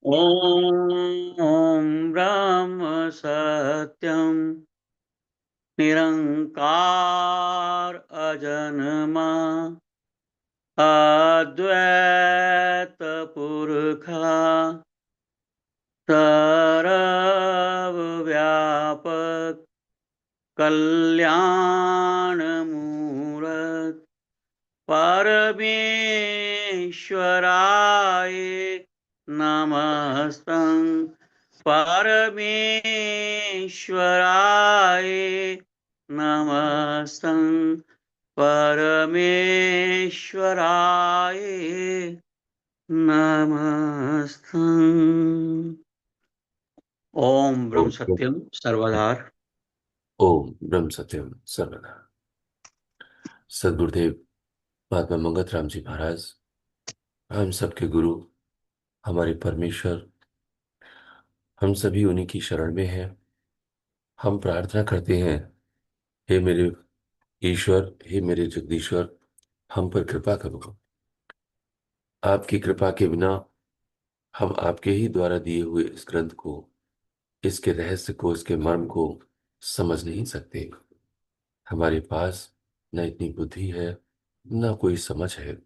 ॐ ब्रह्म सत्यं निरङ्कार अजन्मा अद्वैतपुरुषा सर्वव्यापक कल्याणमूर्त परमेश्वराय नमस्तं परमेश्वराय नमस्तं परमेश्वराय नमस्तं। ओम ब्रह्म ओम सत्यम सर्वधार। ओम ब्रह्म सत्यम सर्वदा। सदगुरुदेव महात्मा मंगत राम जी महाराज, हम सबके गुरु, हमारे परमेश्वर, हम सभी उन्हीं की शरण में हैं। हम प्रार्थना करते हैं, हे मेरे ईश्वर, हे मेरे जगदीश्वर, हम पर कृपा करो। आपकी कृपा के बिना हम आपके ही द्वारा दिए हुए इस ग्रंथ को, इसके रहस्य को, इसके मर्म को समझ नहीं सकते। हमारे पास न इतनी बुद्धि है, न कोई समझ है।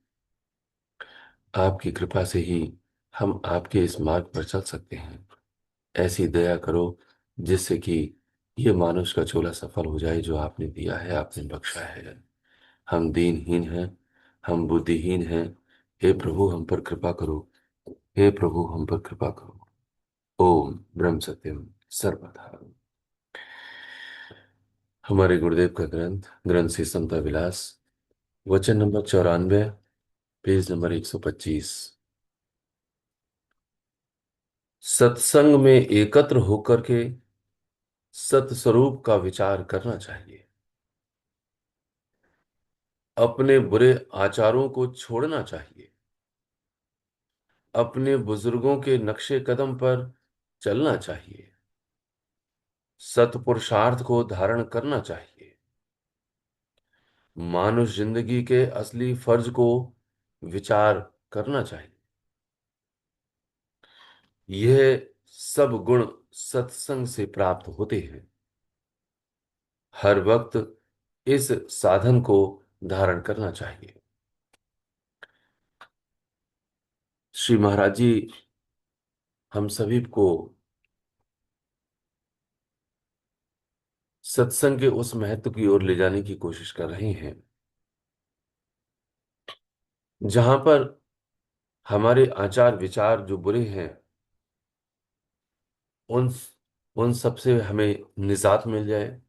आपकी कृपा से ही हम आपके इस मार्ग पर चल सकते हैं। ऐसी दया करो जिससे कि ये मानुष का चोला सफल हो जाए जो आपने दिया है, आपने बख्शा है। हम दीनहीन हैं, हम बुद्धिहीन हैं। हे प्रभु, हम पर कृपा करो। हे प्रभु, हम पर कृपा करो। ओम ब्रह्म सत्यम सर्वदा। हमारे गुरुदेव का ग्रंथ ग्रंथ से समता विलास, वचन नंबर 94, पेज नंबर 125। सत्संग में एकत्र होकर के सत्स्वरूप का विचार करना चाहिए। अपने बुरे आचारों को छोड़ना चाहिए। अपने बुजुर्गों के नक्शे कदम पर चलना चाहिए। सत्पुरुषार्थ को धारण करना चाहिए। मानुष जिंदगी के असली फर्ज को विचार करना चाहिए। यह सब गुण सत्संग से प्राप्त होते हैं। हर वक्त इस साधन को धारण करना चाहिए। श्री महाराज जी हम सभी को सत्संग के उस महत्व की ओर ले जाने की कोशिश कर रहे हैं जहां पर हमारे आचार विचार जो बुरे हैं, उन उन सब से हमें निजात मिल जाए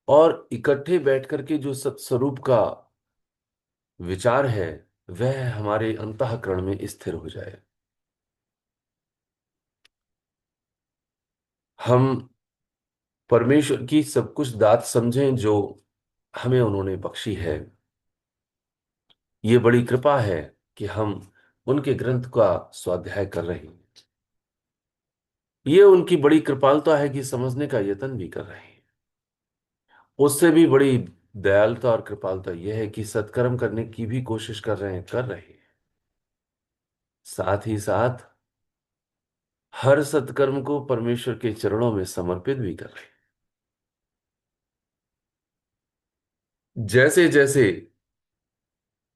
और इकट्ठे बैठ करके जो सत्स्वरूप का विचार है वह हमारे अंतःकरण में स्थिर हो जाए। हम परमेश्वर की सब कुछ दात समझें जो हमें उन्होंने बख्शी है। ये बड़ी कृपा है कि हम उनके ग्रंथ का स्वाध्याय कर रहे हैं। ये उनकी बड़ी कृपालुता है कि समझने का यत्न भी कर रहे हैं। उससे भी बड़ी दयालुता और कृपालुता यह है कि सत्कर्म करने की भी कोशिश कर रहे हैं। साथ ही साथ हर सत्कर्म को परमेश्वर के चरणों में समर्पित भी कर रहे हैं। जैसे जैसे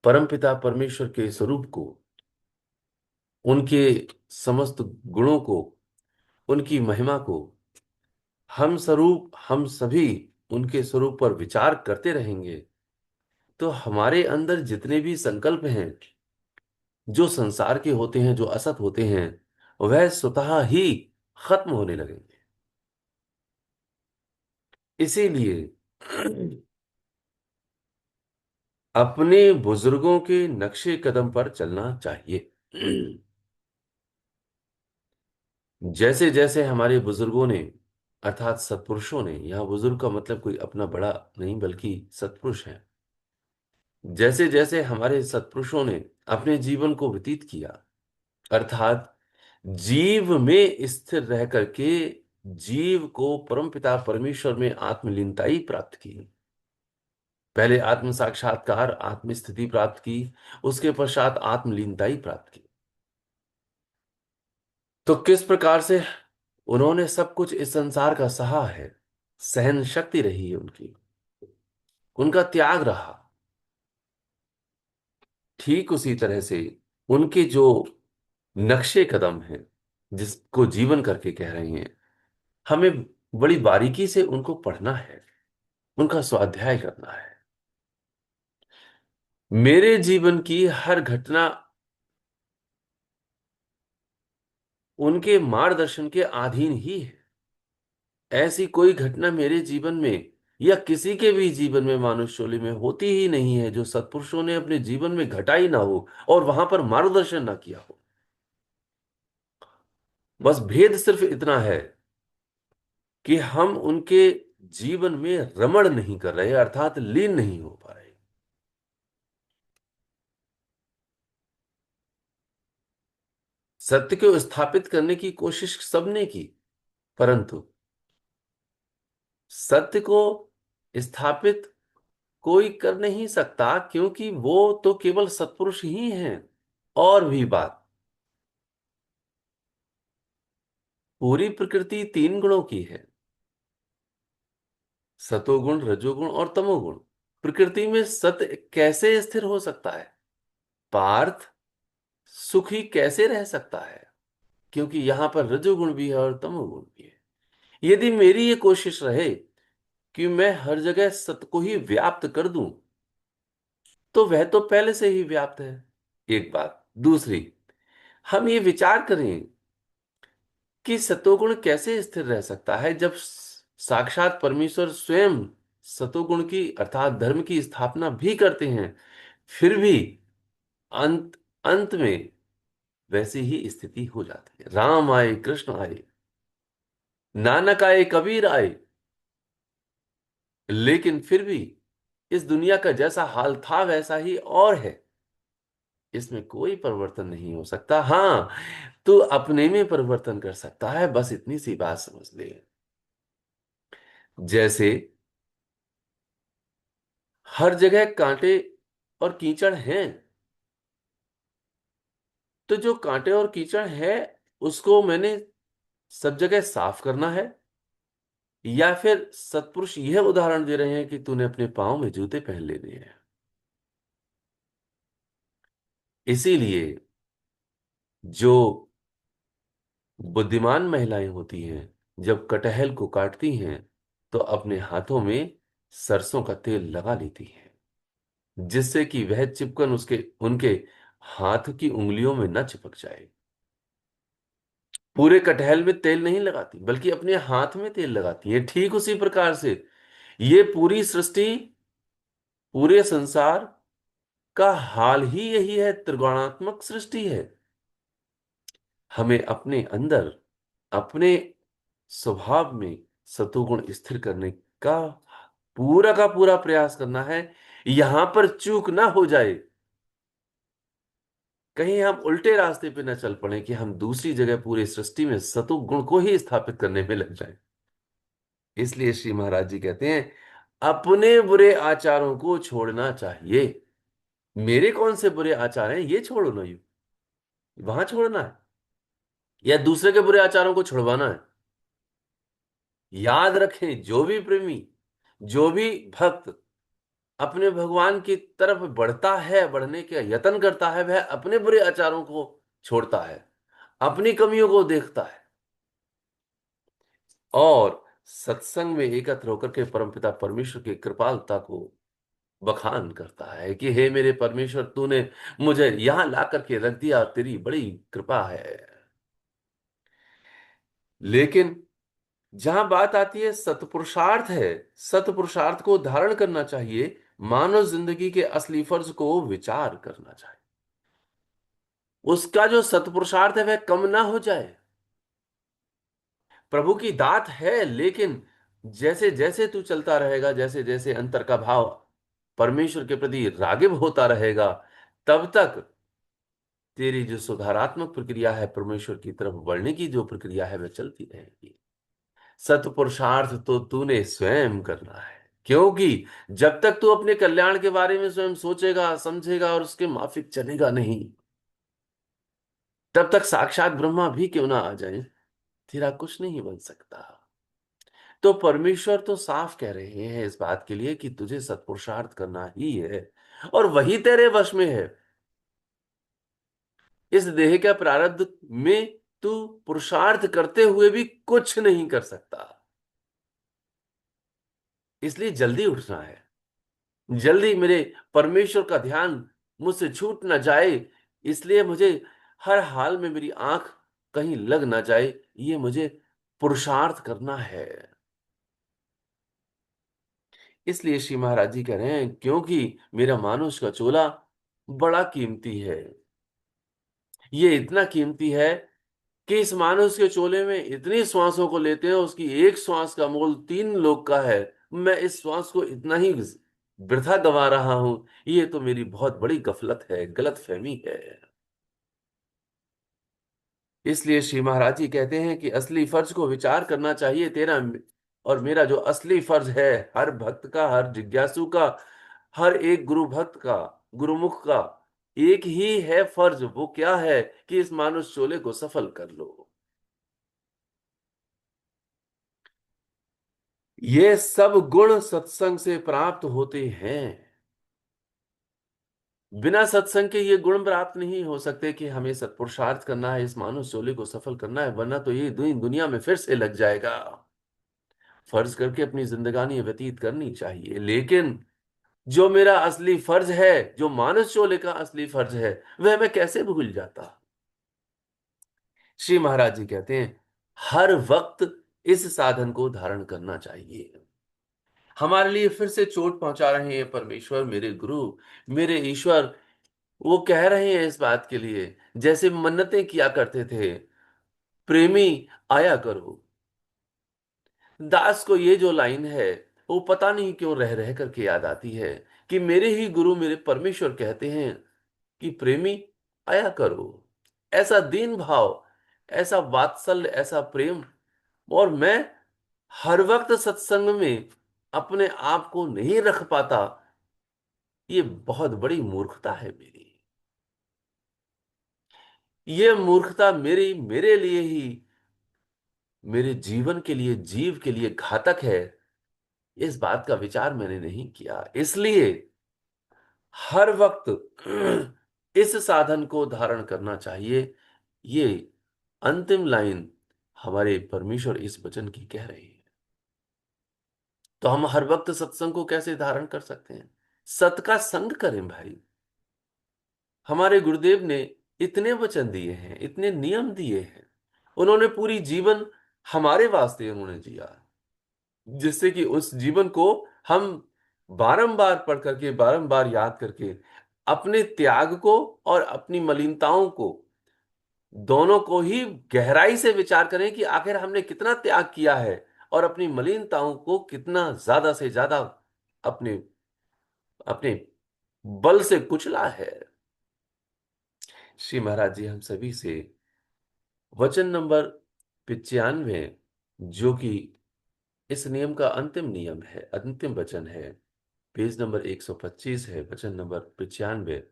परमपिता परमेश्वर के स्वरूप को, उनके समस्त गुणों को, उनकी महिमा को हम सभी उनके स्वरूप पर विचार करते रहेंगे तो हमारे अंदर जितने भी संकल्प हैं जो संसार के होते हैं, जो असत होते हैं, वह स्वतः ही खत्म होने लगेंगे। इसीलिए अपने बुजुर्गों के नक्शे कदम पर चलना चाहिए। जैसे जैसे हमारे बुजुर्गों ने, अर्थात सत्पुरुषों ने, यहां बुजुर्ग का मतलब कोई अपना बड़ा नहीं बल्कि सत्पुरुष है, जैसे जैसे हमारे सत्पुरुषों ने अपने जीवन को व्यतीत किया, अर्थात जीव में स्थिर रह करके जीव को परमपिता परमेश्वर में आत्मलीनताई प्राप्त की। पहले आत्म साक्षात्कार, आत्म स्थिति प्राप्त की, उसके पश्चात आत्मलीनताई प्राप्त की। तो किस प्रकार से उन्होंने सब कुछ इस संसार का सहा है, सहन शक्ति रही है उनकी, उनका त्याग रहा, ठीक उसी तरह से उनके जो नक्शे कदम हैं, जिसको जीवन करके कह रहे हैं, हमें बड़ी बारीकी से उनको पढ़ना है, उनका स्वाध्याय करना है। मेरे जीवन की हर घटना उनके मार्गदर्शन के अधीन ही है। ऐसी कोई घटना मेरे जीवन में या किसी के भी जीवन में, मानुष्योली में होती ही नहीं है जो सत्पुरुषों ने अपने जीवन में घटाई ना हो और वहां पर मार्गदर्शन ना किया हो। बस भेद सिर्फ इतना है कि हम उनके जीवन में रमण नहीं कर रहे, अर्थात लीन नहीं हो पा रहे। सत्य को स्थापित करने की कोशिश सबने की, परंतु सत्य को स्थापित कोई कर नहीं सकता, क्योंकि वो तो केवल सत्पुरुष ही हैं। और भी बात, पूरी प्रकृति तीन गुणों की है, सतोगुण, रजोगुण और तमोगुण। प्रकृति में सत्य कैसे स्थिर हो सकता है? पार्थ, सुखी कैसे रह सकता है? क्योंकि यहां पर रजोगुण भी है और तमोगुण भी है। यदि मेरी ये कोशिश रहे कि मैं हर जगह सत्य को ही व्याप्त कर दूं, तो वह तो पहले से ही व्याप्त है। एक बात। दूसरी, हम ये विचार करें कि सतोगुण कैसे स्थिर रह सकता है, जब साक्षात परमेश्वर स्वयं सतोगुण की अर्थात धर्म की स्थापना भी करते हैं, फिर भी अंत अंत में वैसी ही स्थिति हो जाती है। राम आए, कृष्ण आए, नानक आए, कबीर आए, लेकिन फिर भी इस दुनिया का जैसा हाल था वैसा ही और है। इसमें कोई परिवर्तन नहीं हो सकता। हाँ, तू अपने में परिवर्तन कर सकता है, बस इतनी सी बात समझ ले। जैसे हर जगह कांटे और कीचड़ हैं, तो जो कांटे और कीचड़ है उसको मैंने सब जगह साफ करना है, या फिर सत्पुरुष यह उदाहरण दे रहे हैं कि तूने अपने पांव में जूते पहन लेने हैं। इसीलिए जो बुद्धिमान महिलाएं होती हैं, जब कटहल को काटती हैं तो अपने हाथों में सरसों का तेल लगा लेती हैं, जिससे कि वह चिपकन उसके उनके हाथ की उंगलियों में न चिपक जाए। पूरे कटहल में तेल नहीं लगाती, बल्कि अपने हाथ में तेल लगाती है। ठीक उसी प्रकार से ये पूरी सृष्टि, पूरे संसार का हाल ही यही है, त्रिगुणात्मक सृष्टि है। हमें अपने अंदर, अपने स्वभाव में सतोगुण स्थिर करने का पूरा प्रयास करना है। यहां पर चूक ना हो जाए, कहीं हम उल्टे रास्ते पे न चल पड़े कि हम दूसरी जगह पूरी सृष्टि में सतोगुण को ही स्थापित करने में लग जाएं। इसलिए श्री महाराज जी कहते हैं, अपने बुरे आचारों को छोड़ना चाहिए। मेरे कौन से बुरे आचार हैं ये छोड़ो ना, यू वहां छोड़ना है, या दूसरे के बुरे आचारों को छुड़वाना है। याद रखें, जो भी प्रेमी, जो भी भक्त अपने भगवान की तरफ बढ़ता है, बढ़ने का यत्न करता है, वह अपने बुरे आचारों को छोड़ता है, अपनी कमियों को देखता है और सत्संग में एकत्र होकर के परमपिता परमेश्वर की कृपालुता को बखान करता है कि हे मेरे परमेश्वर, तूने मुझे यहां ला करके रख दिया, तेरी बड़ी कृपा है। लेकिन जहां बात आती है सतपुरुषार्थ है, सतपुरुषार्थ को धारण करना चाहिए, मानव जिंदगी के असली फर्ज को विचार करना चाहिए। उसका जो सतपुरुषार्थ है वह कम ना हो जाए। प्रभु की दात है, लेकिन जैसे जैसे तू चलता रहेगा, जैसे जैसे अंतर का भाव परमेश्वर के प्रति रागिब होता रहेगा, तब तक तेरी जो सुधारात्मक प्रक्रिया है, परमेश्वर की तरफ बढ़ने की जो प्रक्रिया है, वह चलती रहेगी। सतपुरुषार्थ तो तूने स्वयं करना है, क्योंकि जब तक तू अपने कल्याण के बारे में स्वयं सोचेगा, समझेगा और उसके माफिक चलेगा नहीं, तब तक साक्षात ब्रह्मा भी क्यों ना आ जाए, तेरा कुछ नहीं बन सकता। तो परमेश्वर तो साफ कह रहे हैं इस बात के लिए कि तुझे सत्पुरुषार्थ करना ही है, और वही तेरे वश में है। इस देह का प्रारब्ध में तू पुरुषार्थ करते हुए भी कुछ नहीं कर सकता। इसलिए जल्दी उठना है, जल्दी मेरे परमेश्वर का ध्यान मुझसे छूट ना जाए। इसलिए मुझे हर हाल में मेरी आंख कहीं लग ना जाए, ये मुझे पुरुषार्थ करना है। इसलिए श्री महाराज जी कह रहे हैं, क्योंकि मेरा मानुष का चोला बड़ा कीमती है। ये इतना कीमती है कि इस मानुष के चोले में इतनी श्वासों को लेते हैं, उसकी एक श्वास का मोल 3 लोग का है। मैं इस श्वास को इतना ही वृथा गंवा रहा हूं, ये तो मेरी बहुत बड़ी गफलत है, गलत फहमी है। इसलिए श्री महाराज जी कहते हैं कि असली फर्ज को विचार करना चाहिए तेरा और मेरा। जो असली फर्ज है हर भक्त का, हर जिज्ञासु का, हर एक गुरु भक्त का, गुरुमुख का एक ही है फर्ज। वो क्या है कि इस मानुष चोले को सफल कर लो। ये सब गुण सत्संग से प्राप्त होते हैं। बिना सत्संग के ये गुण प्राप्त नहीं हो सकते कि हमें सत्पुरुषार्थ करना है, इस मानुष चोले को सफल करना है, वरना तो ये दुनिया में फिर से लग जाएगा। फर्ज करके अपनी जिंदगानी व्यतीत करनी चाहिए, लेकिन जो मेरा असली फर्ज है, जो मानस चोले का असली फर्ज है, वह मैं कैसे भूल जाता। श्री महाराज जी कहते हैं, हर वक्त इस साधन को धारण करना चाहिए। हमारे लिए फिर से चोट पहुंचा रहे हैं परमेश्वर, मेरे गुरु, मेरे ईश्वर। वो कह रहे हैं इस बात के लिए, जैसे मन्नतें किया करते थे, प्रेमी आया करो। दास को ये जो लाइन है, वो पता नहीं क्यों रह रह करके याद आती है कि मेरे ही गुरु मेरे परमेश्वर कहते हैं कि प्रेमी आया करो। ऐसा दीन भाव, ऐसा वात्सल्य, ऐसा प्रेम। और मैं हर वक्त सत्संग में अपने आप को नहीं रख पाता, ये बहुत बड़ी मूर्खता है मेरी। ये मूर्खता मेरी मेरे लिए ही, मेरे जीवन के लिए, जीव के लिए घातक है। इस बात का विचार मैंने नहीं किया, इसलिए हर वक्त इस साधन को धारण करना चाहिए। ये अंतिम लाइन हमारे परमेश्वर इस वचन की कह रही है। तो हम हर वक्त सत्संग को कैसे धारण कर सकते हैं? सत का संग करें भाई। हमारे गुरुदेव ने इतने वचन दिए हैं, इतने नियम दिए हैं। उन्होंने पूरी जीवन हमारे वास्ते उन्होंने जिया, जिससे कि उस जीवन को हम बारंबार पढ़ करके, बारंबार याद करके अपने त्याग को और अपनी मलिनताओं को, दोनों को ही गहराई से विचार करें कि आखिर हमने कितना त्याग किया है और अपनी मलिनताओं को कितना ज्यादा से ज्यादा अपने अपने बल से कुचला है। श्री महाराज जी हम सभी से वचन नंबर 95, जो कि इस नियम का अंतिम नियम है, अंतिम वचन है, पेज नंबर 125 है, वचन नंबर 95।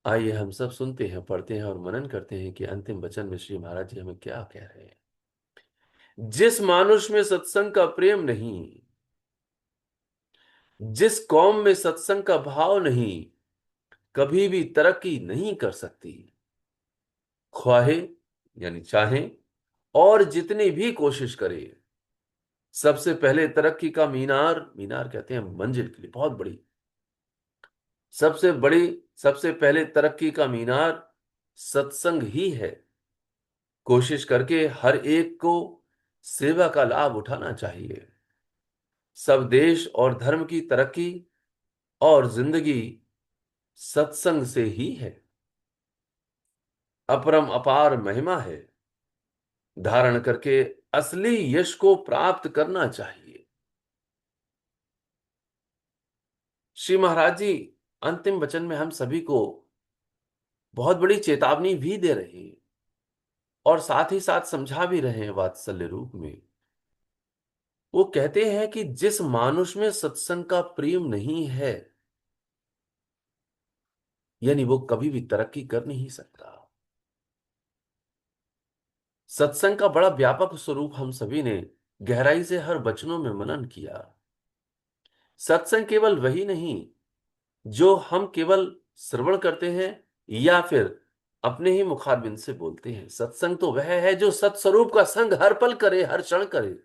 आइए हम सब सुनते हैं, पढ़ते हैं और मनन करते हैं कि अंतिम वचन में श्री महाराज जी हमें क्या कह रहे हैं। जिस मानुष में सत्संग का प्रेम नहीं, जिस कौम में सत्संग का भाव नहीं, कभी भी तरक्की नहीं कर सकती। ख्वाहे यानी चाहे और जितनी भी कोशिश करे, सबसे पहले तरक्की का मीनार, मीनार कहते हैं मंजिल के लिए, बहुत बड़ी, सबसे बड़ी, सबसे पहले तरक्की का मीनार सत्संग ही है। कोशिश करके हर एक को सेवा का लाभ उठाना चाहिए। सब देश और धर्म की तरक्की और जिंदगी सत्संग से ही है। अपरम अपार महिमा है, धारण करके असली यश को प्राप्त करना चाहिए। श्री महाराज जी अंतिम वचन में हम सभी को बहुत बड़ी चेतावनी भी दे रहे हैं और साथ ही साथ समझा भी रहे हैं वात्सल्य रूप में। वो कहते हैं कि जिस मानुष में सत्संग का प्रेम नहीं है, यानी वो कभी भी तरक्की कर नहीं सकता। सत्संग का बड़ा व्यापक स्वरूप हम सभी ने गहराई से हर वचनों में मनन किया। सत्संग केवल वही नहीं जो हम केवल श्रवण करते हैं या फिर अपने ही मुखारबिंद से बोलते हैं। सत्संग तो वह है जो सत्स्वरूप का संग हर पल करे, हर क्षण करे।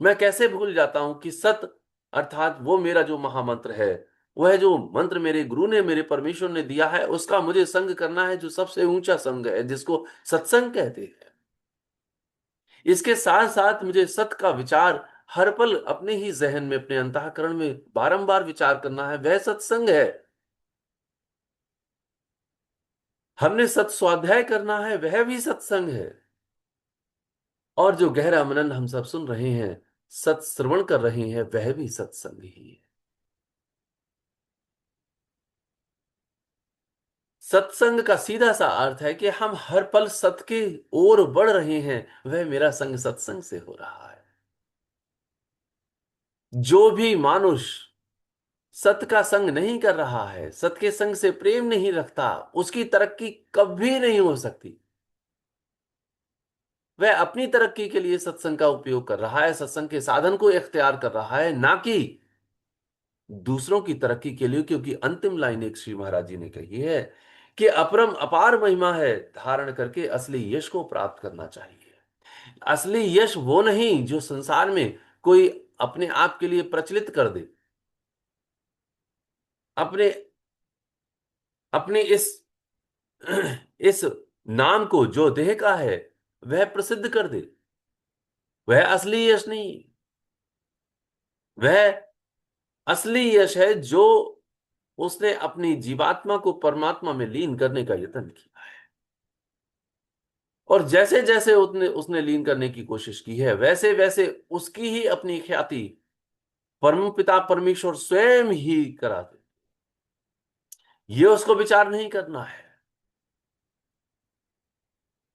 मैं कैसे भूल जाता हूं कि सत अर्थात वो मेरा जो महामंत्र है, वह जो मंत्र मेरे गुरु ने, मेरे परमेश्वर ने दिया है, उसका मुझे संग करना है, जो सबसे ऊंचा संग है, जिसको सत्संग कहते हैं। इसके साथ साथ मुझे सत का विचार हर पल अपने ही जहन में, अपने अंतःकरण में बारंबार विचार करना है, वह सत्संग है। हमने सत स्वाध्याय करना है, वह भी सत्संग है। और जो गहरा मनन हम सब सुन रहे हैं, सत श्रवण कर रहे हैं, वह भी सत्संग ही है। सत्संग का सीधा सा अर्थ है कि हम हर पल सत के ओर बढ़ रहे हैं, वह मेरा संग सत्संग से हो रहा है। जो भी मानुष सत का संग नहीं कर रहा है, सत के संग से प्रेम नहीं रखता, उसकी तरक्की कभी नहीं हो सकती। वह अपनी तरक्की के लिए सत्संग का उपयोग कर रहा है, सत्संग के साधन को इख्तियार कर रहा है, ना कि दूसरों की तरक्की के लिए। क्योंकि अंतिम लाइन एक श्री महाराज जी ने कही है कि अपरम अपार महिमा है, धारण करके असली यश को प्राप्त करना चाहिए। असली यश वो नहीं जो संसार में कोई अपने आप के लिए प्रचलित कर दे, अपने अपने इस नाम को जो देह का है वह प्रसिद्ध कर दे, वह असली यश नहीं। वह असली यश है जो उसने अपनी जीवात्मा को परमात्मा में लीन करने का यत्न किया है। और जैसे जैसे उसने उसने लीन करने की कोशिश की है, वैसे वैसे उसकी ही अपनी ख्याति परम पिता परमेश्वर स्वयं ही कराते। ये उसको विचार नहीं करना है।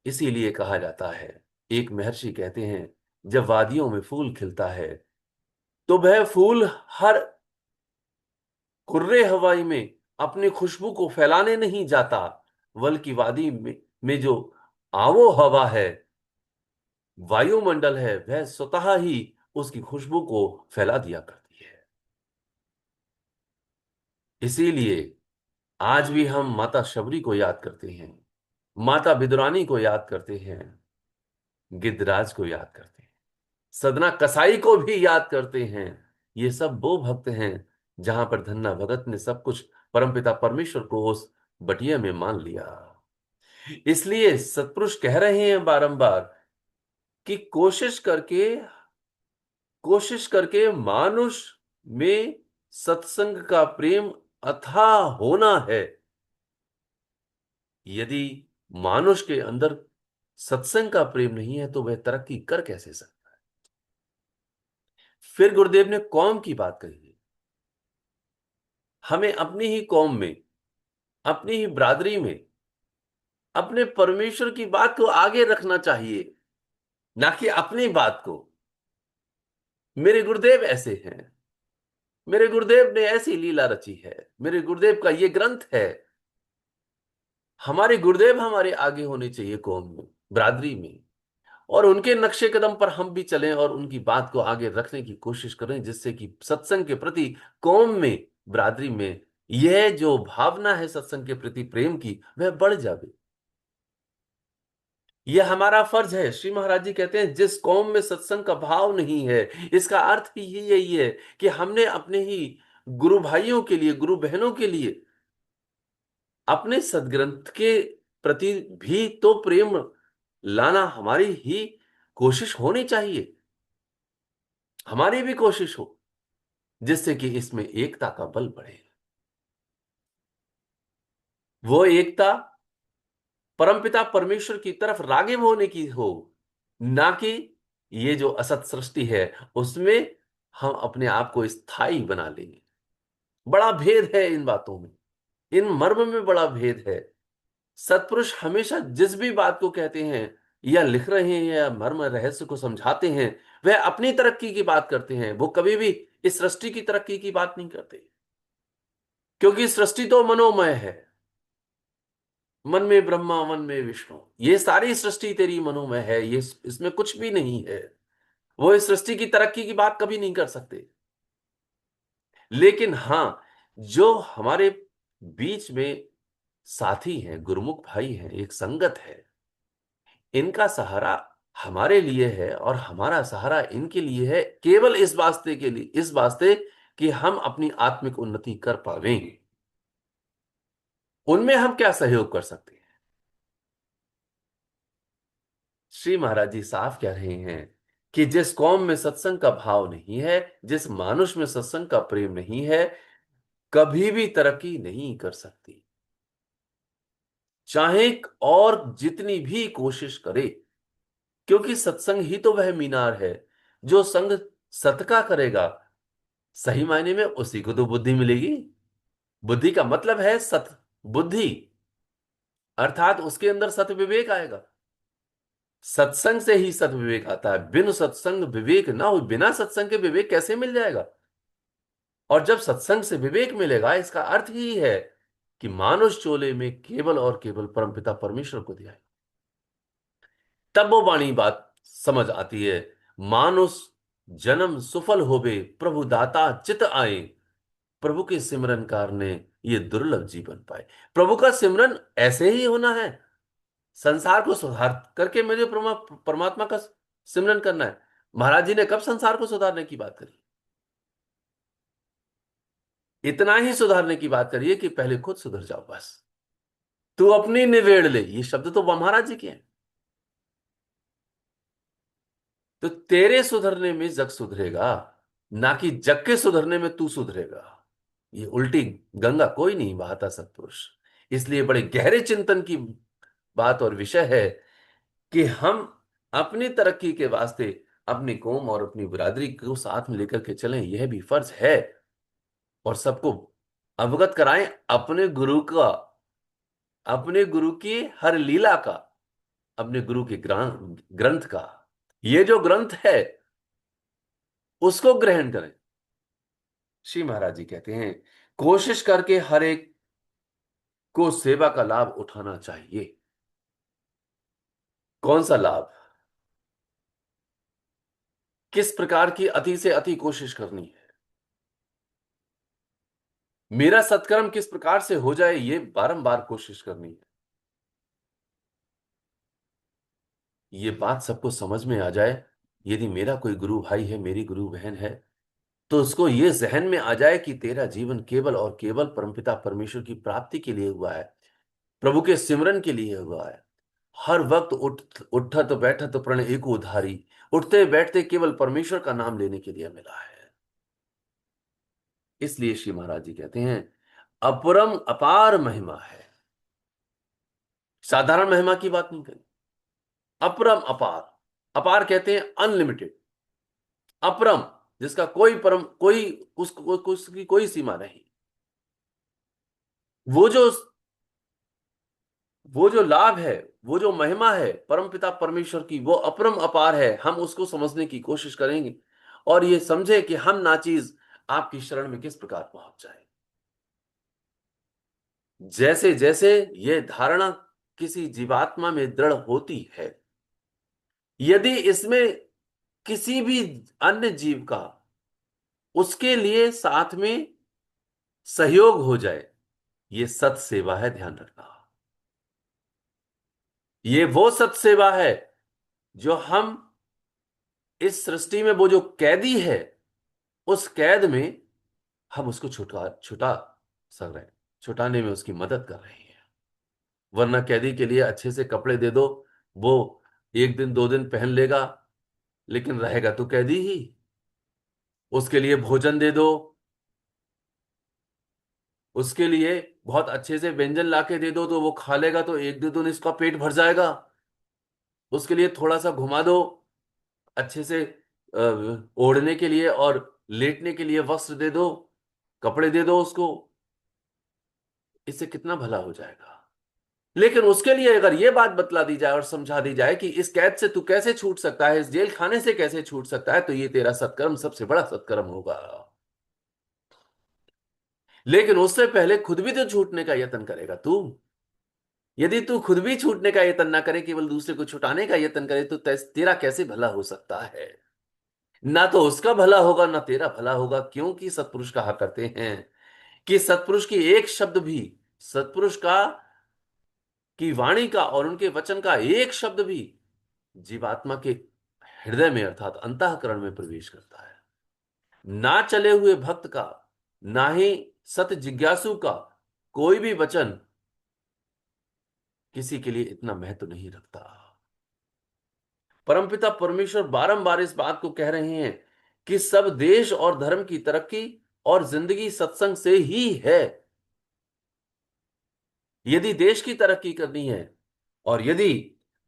इसीलिए कहा जाता है, एक महर्षि कहते हैं, जब वादियों में फूल खिलता है तो वह फूल हर कुर्रे हवाई में अपनी खुशबू को फैलाने नहीं जाता, बल्कि वादी में जो आवो हवा है, वायुमंडल है, वह स्वतः ही उसकी खुशबू को फैला दिया करती है। इसीलिए आज भी हम माता शबरी को याद करते हैं, माता विदुरानी को याद करते हैं, गिद्धराज को याद करते हैं, सदना कसाई को भी याद करते हैं। ये सब वो भक्त हैं जहां पर धन्ना भगत ने सब कुछ परमपिता परमेश्वर को उस बटिया में मान लिया। इसलिए सत्पुरुष कह रहे हैं बारंबार कि कोशिश करके मानुष में सत्संग का प्रेम अथाह होना है। यदि मानुष के अंदर सत्संग का प्रेम नहीं है तो वह तरक्की कर कैसे सकता है। फिर गुरुदेव ने कौम की बात कही है। हमें अपनी ही कौम में, अपनी ही बिरादरी में अपने परमेश्वर की बात को आगे रखना चाहिए, ना कि अपनी बात को। मेरे गुरुदेव ऐसे हैं, मेरे गुरुदेव ने ऐसी लीला रची है, मेरे गुरुदेव का ये ग्रंथ है। हमारे गुरुदेव हमारे आगे होने चाहिए कौम में, बिरादरी में, और उनके नक्शे कदम पर हम भी चलें और उनकी बात को आगे रखने की कोशिश करें, जिससे कि सत्संग के प्रति कौम में, बिरादरी में यह जो भावना है सत्संग के प्रति प्रेम की, वह बढ़ जाए। यह हमारा फर्ज है। श्री महाराज जी कहते हैं, जिस कौम में सत्संग का भाव नहीं है, इसका अर्थ ही यही है कि हमने अपने ही गुरु भाइयों के लिए, गुरु बहनों के लिए, अपने सदग्रंथ के प्रति भी तो प्रेम लाना हमारी ही कोशिश होनी चाहिए, हमारी भी कोशिश हो, जिससे कि इसमें एकता का बल बढ़े। वो एकता परमपिता परमेश्वर की तरफ रागिब होने की हो, ना कि ये जो असत सृष्टि है उसमें हम अपने आप को स्थायी बना लेंगे। बड़ा भेद है इन बातों में, इन मर्म में बड़ा भेद है। सत्पुरुष हमेशा जिस भी बात को कहते हैं या लिख रहे हैं या मर्म रहस्य को समझाते हैं, वह अपनी तरक्की की बात करते हैं। वो कभी भी इस सृष्टि की तरक्की की बात नहीं करते, क्योंकि सृष्टि तो मनोमय है। मन में ब्रह्मा मन में विष्णु, ये सारी सृष्टि तेरी मनोमय है, ये इसमें कुछ भी नहीं है। वो इस सृष्टि की तरक्की की बात कभी नहीं कर सकते। लेकिन हां, जो हमारे बीच में साथी हैं, गुरुमुख भाई हैं, एक संगत है, इनका सहारा हमारे लिए है और हमारा सहारा इनके लिए है, केवल इस वास्ते के लिए, इस वास्ते कि हम अपनी आत्मिक उन्नति कर पावें। उनमें हम क्या सहयोग कर सकते हैं? श्री महाराज जी साफ कह रहे हैं कि जिस कौम में सत्संग का भाव नहीं है, जिस मानुष में सत्संग का प्रेम नहीं है, कभी भी तरक्की नहीं कर सकती, चाहे और जितनी भी कोशिश करे। क्योंकि सत्संग ही तो वह मीनार है, जो संग सत का करेगा, सही मायने में उसी को तो बुद्धि मिलेगी। बुद्धि का मतलब है सत बुद्धि, अर्थात उसके अंदर सत विवेक आएगा। सत्संग से ही सत विवेक आता है, बिन सत्संग विवेक ना हो, बिना सत्संग के विवेक कैसे मिल जाएगा? और जब सत्संग से विवेक मिलेगा, इसका अर्थ ही है कि मानुष चोले में केवल और केवल परमपिता परमेश्वर को दिया है। तब वो वाणी बात समझ आती है। मानुष जन्म सुफल होवे, प्रभु दाता चित आए, प्रभु के सिमरनकार ने ये दुर्लभ जीवन पाए। प्रभु का सिमरन ऐसे ही होना है, संसार को सुधार करके मुझे परमात्मा का सिमरन करना है। महाराज जी ने कब संसार को सुधारने की बात करी? इतना ही सुधारने की बात करिए कि पहले खुद सुधर जाओ बस। तू अपनी निवेड़ ले, ये शब्द तो महाराज जी के हैं। तो तेरे सुधरने में जग सुधरेगा, ना कि जग के सुधरने में तू सुधरेगा। ये उल्टी गंगा कोई नहीं बहाता सत्पुरुष। इसलिए बड़े गहरे चिंतन की बात और विषय है कि हम अपनी तरक्की के वास्ते अपनी कौम और अपनी बिरादरी को साथ में लेकर के चलें, यह भी फर्ज है। और सबको अवगत कराएं अपने गुरु का, अपने गुरु की हर लीला का, अपने गुरु के ग्रंथ का। ये जो ग्रंथ है उसको ग्रहण करें। श्री महाराज जी कहते हैं, कोशिश करके हर एक को सेवा का लाभ उठाना चाहिए। कौन सा लाभ? किस प्रकार की अति से अति कोशिश करनी है? मेरा सत्कर्म किस प्रकार से हो जाए, ये बारंबार कोशिश करनी है। ये बात सबको समझ में आ जाए। यदि मेरा कोई गुरु भाई है, मेरी गुरु बहन है, तो उसको ये जहन में आ जाए कि तेरा जीवन केवल और केवल परमपिता परमेश्वर की प्राप्ति के लिए हुआ है, प्रभु के सिमरन के लिए हुआ है। हर वक्त उठत बैठत प्रण एक उधारी, उठते बैठते केवल परमेश्वर का नाम लेने के लिए मिला है। इसलिए श्री महाराज जी कहते हैं, अपरम अपार महिमा है। साधारण महिमा की बात नहीं करी, अपरम अपार। अपार कहते हैं अनलिमिटेड, अपरम जिसका कोई परम, कोई उसकी कोई सीमा नहीं। वो जो वो जो लाभ है, वो जो महिमा है परमपिता परमेश्वर की, वो अपरम अपार है। हम उसको समझने की कोशिश करेंगे और ये समझे कि हम नाचीज आपकी शरण में किस प्रकार पहुंच जाए। जैसे जैसे ये धारणा किसी जीवात्मा में दृढ़ होती है, यदि इसमें किसी भी अन्य जीव का उसके लिए साथ में सहयोग हो जाए, ये सत सेवा है, ध्यान रखना। ये वो सत सेवा है जो हम इस सृष्टि में, वो जो कैदी है, उस कैद में हम उसको छुटा छुटा सक रहे हैं, छुटाने में उसकी मदद कर रहे हैं। वरना कैदी के लिए अच्छे से कपड़े दे दो, वो एक दिन दो दिन पहन लेगा, लेकिन रहेगा तो कैदी ही। उसके लिए भोजन दे दो, उसके लिए बहुत अच्छे से व्यंजन लाके दे दो, तो वो खा लेगा तो एक दो दिन इसका पेट भर जाएगा। उसके लिए थोड़ा सा घुमा दो, अच्छे से ओढ़ने के लिए और लेटने के लिए वस्त्र दे दो, कपड़े दे दो उसको, इससे कितना भला हो जाएगा। लेकिन उसके लिए अगर यह बात बतला दी जाए और समझा दी जाए कि इस कैद से तू कैसे छूट सकता है, इस जेल खाने से कैसे छूट सकता है, तो ये तेरा सत्कर्म सबसे बड़ा सत्कर्म होगा। लेकिन उससे पहले खुद भी तो छूटने का यत्न करेगा तू। यदि तू खुद भी छूटने का यत्न ना करे, केवल दूसरे को छुटाने का यत्न करे, तो तेरा कैसे भला हो सकता है? ना तो उसका भला होगा ना तेरा भला होगा, क्योंकि सत्पुरुष कहा करते हैं कि सत्पुरुष की एक शब्द भी, सत्पुरुष का की वाणी का और उनके वचन का एक शब्द भी जीवात्मा के हृदय में अर्थात अंतःकरण में प्रवेश करता है। ना चले हुए भक्त का, ना ही सत जिज्ञासु का कोई भी वचन किसी के लिए इतना महत्व नहीं रखता। परमपिता परमेश्वर बारंबार इस बात को कह रहे हैं कि सब देश और धर्म की तरक्की और जिंदगी सत्संग से ही है। यदि देश की तरक्की करनी है और यदि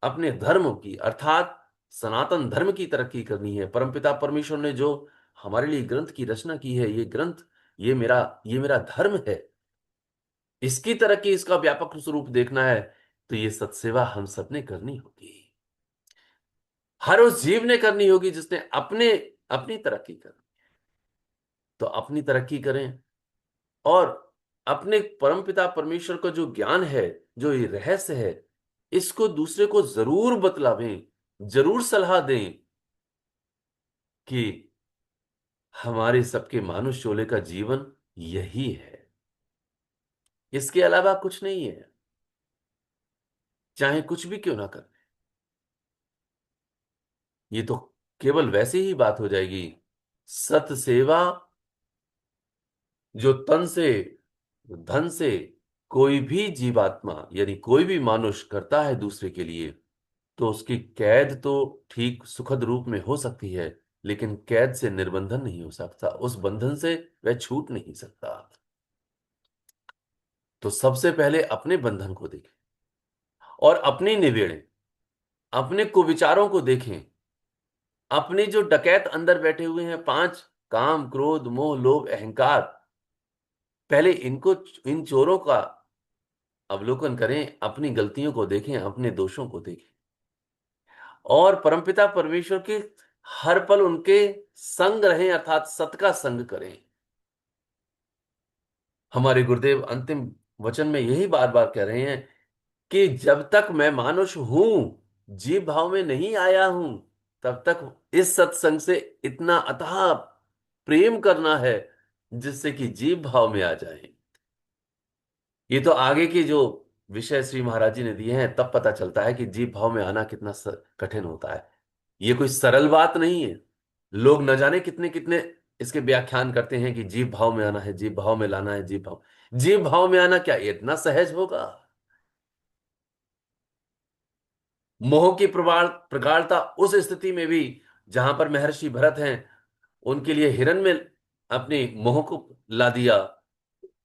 अपने धर्म की अर्थात सनातन धर्म की तरक्की करनी है, परमपिता परमेश्वर ने जो हमारे लिए ग्रंथ की रचना की है, ये ग्रंथ, ये मेरा धर्म है, इसकी तरक्की, इसका व्यापक स्वरूप देखना है, तो ये सत्सेवा हम सबने करनी होगी। हर उस जीव ने करनी होगी जिसने अपने अपनी तरक्की करनी। तो अपनी तरक्की करें और अपने परमपिता परमेश्वर का जो ज्ञान है, जो ये रहस्य है, इसको दूसरे को जरूर बतलावें, जरूर सलाह दें कि हमारे सबके मानुष चोले का जीवन यही है, इसके अलावा कुछ नहीं है, चाहे कुछ भी क्यों ना कर। ये तो केवल वैसे ही बात हो जाएगी। सत सेवा जो तन से धन से कोई भी जीवात्मा यानी कोई भी मानुष करता है दूसरे के लिए, तो उसकी कैद तो ठीक सुखद रूप में हो सकती है, लेकिन कैद से निर्बंधन नहीं हो सकता, उस बंधन से वह छूट नहीं सकता। तो सबसे पहले अपने बंधन को देखें और अपनी निवेड़ें, अपने कुविचारों को देखें, अपने जो डकैत अंदर बैठे हुए हैं, पांच, काम क्रोध मोह लोभ अहंकार, पहले इनको, इन चोरों का अवलोकन करें, अपनी गलतियों को देखें, अपने दोषों को देखें और परमपिता परमेश्वर के हर पल उनके संग रहें अर्थात सत का संग करें। हमारे गुरुदेव अंतिम वचन में यही बार बार कह रहे हैं कि जब तक मैं मानुष हूं, जीव भाव में नहीं आया हूं, तब तक इस सत्संग से इतना अथाह प्रेम करना है जिससे कि जीव भाव में आ जाए। ये तो आगे के जो विषय श्री महाराज जी ने दिए हैं तब पता चलता है कि जीव भाव में आना कितना कठिन होता है। ये कोई सरल बात नहीं है। लोग न जाने कितने कितने इसके व्याख्यान करते हैं कि जीव भाव में आना है, जीव भाव में लाना है, जीव भाव में आना क्या ये इतना सहज होगा? मोह की प्रगाढ़ता उस स्थिति में भी जहां पर महर्षि भरत हैं, उनके लिए हिरण में अपने मोह को ला दिया।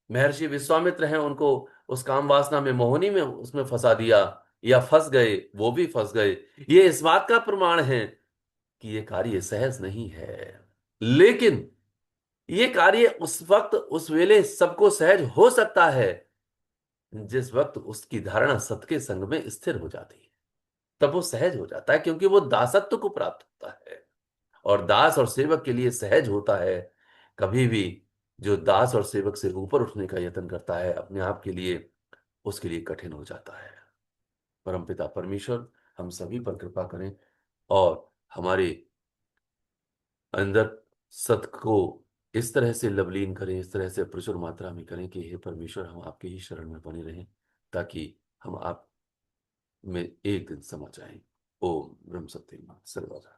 महर्षि विश्वामित्र हैं, उनको उस काम वासना में, मोहनी में उसमें फंसा दिया, या फंस गए, वो भी फंस गए। ये इस बात का प्रमाण है कि ये कार्य सहज नहीं है। लेकिन ये कार्य उस वक्त उस वेले सबको सहज हो सकता है जिस वक्त उसकी धारणा सत के संग में स्थिर हो जाती है। तब वो सहज हो जाता है क्योंकि वो दासत्व को प्राप्त होता है। और दास और सेवक के लिए सहज होता है कभी भी जो दास और सेवक से ऊपर उठने का यत्न करता है अपने आप के लिए, उसके लिए कठिन हो जाता है। परमपिता परमेश्वर हम सभी पर कृपा करें और हमारे अंदर सत को इस तरह से लवलीन करें, इस तरह से प्रचुर मात्रा में करें कि हे परमेश्वर हम आपके ही शरण में बने रहें, ताकि हम आप में एक दिन समा जाएं। ओम ब्रह्म सत्यम सर्वदा।